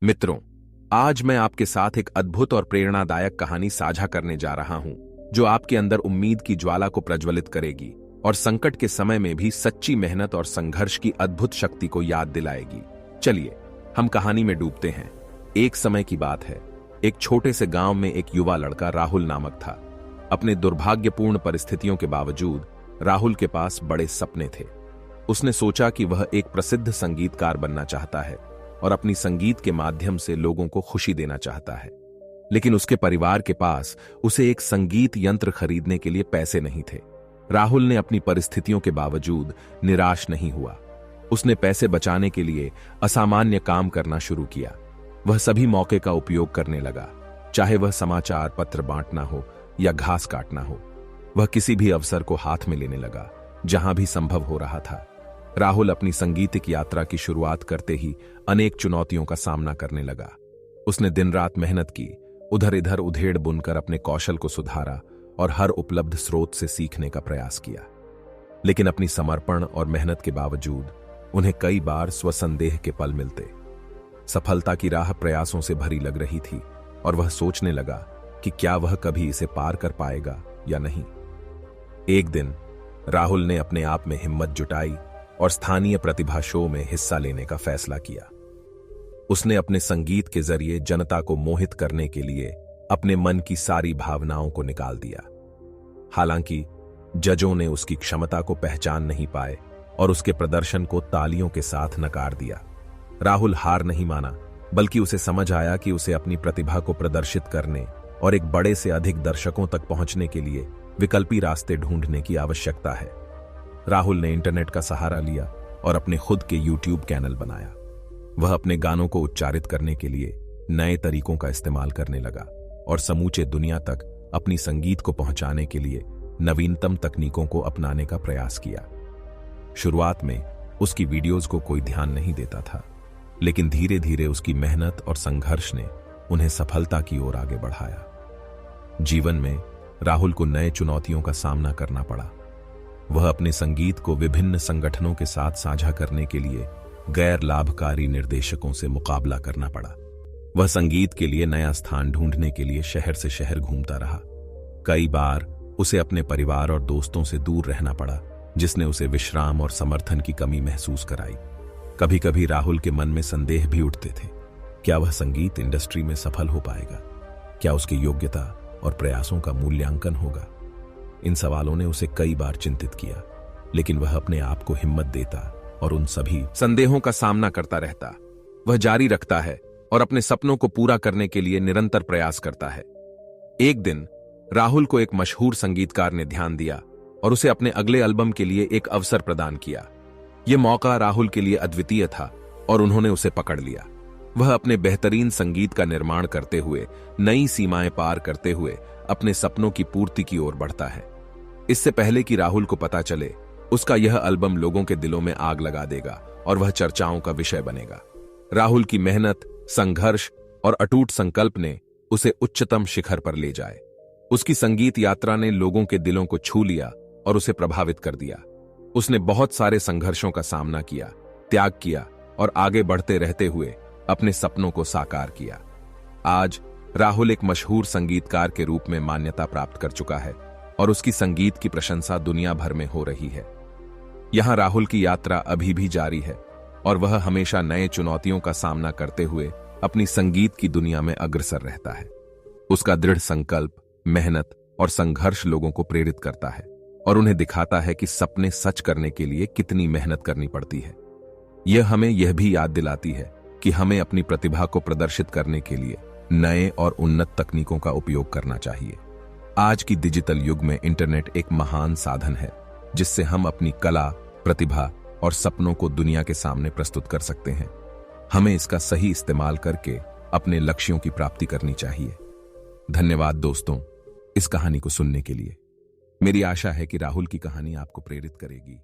मित्रों, आज मैं आपके साथ एक अद्भुत और प्रेरणादायक कहानी साझा करने जा रहा हूं, जो आपके अंदर उम्मीद की ज्वाला को प्रज्वलित करेगी और संकट के समय में भी सच्ची मेहनत और संघर्ष की अद्भुत शक्ति को याद दिलाएगी। चलिए, हम कहानी में डूबते हैं। एक समय की बात है। एक छोटे से गांव में एक युवा लड़का राहुल नामक था। अपने दुर्भाग्यपूर्ण परिस्थितियों के बावजूद राहुल के पास बड़े सपने थे। उसने सोचा कि वह एक प्रसिद्ध संगीतकार बनना चाहता है और अपनी संगीत के माध्यम से लोगों को खुशी देना चाहता है। लेकिन उसके परिवार के पास उसे एक संगीत यंत्र खरीदने के लिए पैसे नहीं थे। राहुल ने अपनी परिस्थितियों के बावजूद निराश नहीं हुआ। उसने पैसे बचाने के लिए असामान्य काम करना शुरू किया। वह सभी मौके का उपयोग करने लगा, चाहे वह समाचार पत्र बांटना हो या घास काटना हो। वह किसी भी अवसर को हाथ में लेने लगा, जहां भी संभव हो रहा था। राहुल अपनी संगीतिक यात्रा की शुरुआत करते ही अनेक चुनौतियों का सामना करने लगा। उसने दिन रात मेहनत की, उधर इधर उधेड़ बुनकर अपने कौशल को सुधारा और हर उपलब्ध स्रोत से सीखने का प्रयास किया। लेकिन अपनी समर्पण और मेहनत के बावजूद उन्हें कई बार स्वसंदेह के पल मिलते। सफलता की राह प्रयासों से भरी लग रही थी और वह सोचने लगा कि क्या वह कभी इसे पार कर पाएगा या नहीं। एक दिन राहुल ने अपने आप में हिम्मत जुटाई और स्थानीय प्रतिभा शो में हिस्सा लेने का फैसला किया। उसने अपने संगीत के जरिए जनता को मोहित करने के लिए अपने मन की सारी भावनाओं को निकाल दिया। हालांकि जजों ने उसकी क्षमता को पहचान नहीं पाए और उसके प्रदर्शन को तालियों के साथ नकार दिया। राहुल हार नहीं माना, बल्कि उसे समझ आया कि उसे अपनी प्रतिभा को प्रदर्शित करने और एक बड़े से अधिक दर्शकों तक पहुंचने के लिए विकल्पी रास्ते ढूंढने की आवश्यकता है। राहुल ने इंटरनेट का सहारा लिया और अपने खुद के YouTube चैनल बनाया। वह अपने गानों को उच्चारित करने के लिए नए तरीकों का इस्तेमाल करने लगा और समूचे दुनिया तक अपनी संगीत को पहुंचाने के लिए नवीनतम तकनीकों को अपनाने का प्रयास किया। शुरुआत में उसकी वीडियोस को कोई ध्यान नहीं देता था, लेकिन धीरे धीरे उसकी मेहनत और संघर्ष ने उन्हें सफलता की ओर आगे बढ़ाया। जीवन में राहुल को नए चुनौतियों का सामना करना पड़ा। वह अपने संगीत को विभिन्न संगठनों के साथ साझा करने के लिए गैर लाभकारी निर्देशकों से मुकाबला करना पड़ा। वह संगीत के लिए नया स्थान ढूंढने के लिए शहर से शहर घूमता रहा। कई बार उसे अपने परिवार और दोस्तों से दूर रहना पड़ा, जिसने उसे विश्राम और समर्थन की कमी महसूस कराई। कभी कभी राहुल के मन में संदेह भी उठते थे। क्या वह संगीत इंडस्ट्री में सफल हो पाएगा? क्या उसकी योग्यता और प्रयासों का मूल्यांकन होगा? इन सवालों ने उसे कई बार चिंतित किया, लेकिन वह अपने आप को हिम्मत देता और उन सभी संदेहों का सामना करता रहता। वह जारी रखता है और अपने सपनों को पूरा करने के लिए निरंतर प्रयास करता है। एक दिन राहुल को एक मशहूर संगीतकार ने ध्यान दिया और उसे अपने अगले एल्बम के लिए एक अवसर प्रदान किया। यह मौका राहुल के लिए अद्वितीय था और उन्होंने उसे पकड़ लिया। वह अपने बेहतरीन संगीत का निर्माण करते हुए, नई सीमाएं पार करते हुए अपने सपनों की पूर्ति की ओर बढ़ता है। इससे पहले कि राहुल को पता चले, उसका यह एल्बम लोगों के दिलों में आग लगा देगा और वह चर्चाओं का विषय बनेगा। राहुल की मेहनत, संघर्ष और अटूट संकल्प ने उसे उच्चतम शिखर पर ले जाए। उसकी संगीत यात्रा ने लोगों के दिलों को छू लिया और उसे प्रभावित कर दिया। उसने बहुत सारे संघर्षों का सामना किया, त्याग किया और आगे बढ़ते रहते हुए अपने सपनों को साकार किया। आज राहुल एक मशहूर संगीतकार के रूप में मान्यता प्राप्त कर चुका है और उसकी संगीत की प्रशंसा दुनिया भर में हो रही है। यहां राहुल की यात्रा अभी भी जारी है और वह हमेशा नए चुनौतियों का सामना करते हुए अपनी संगीत की दुनिया में अग्रसर रहता है। उसका दृढ़ संकल्प, मेहनत और संघर्ष लोगों को प्रेरित करता है और उन्हें दिखाता है कि सपने सच करने के लिए कितनी मेहनत करनी पड़ती है। यह हमें यह भी याद दिलाती है कि हमें अपनी प्रतिभा को प्रदर्शित करने के लिए नए और उन्नत तकनीकों का उपयोग करना चाहिए। आज की डिजिटल युग में इंटरनेट एक महान साधन है, जिससे हम अपनी कला, प्रतिभा और सपनों को दुनिया के सामने प्रस्तुत कर सकते हैं। हमें इसका सही इस्तेमाल करके अपने लक्ष्यों की प्राप्ति करनी चाहिए। धन्यवाद दोस्तों, इस कहानी को सुनने के लिए। मेरी आशा है कि राहुल की कहानी आपको प्रेरित करेगी।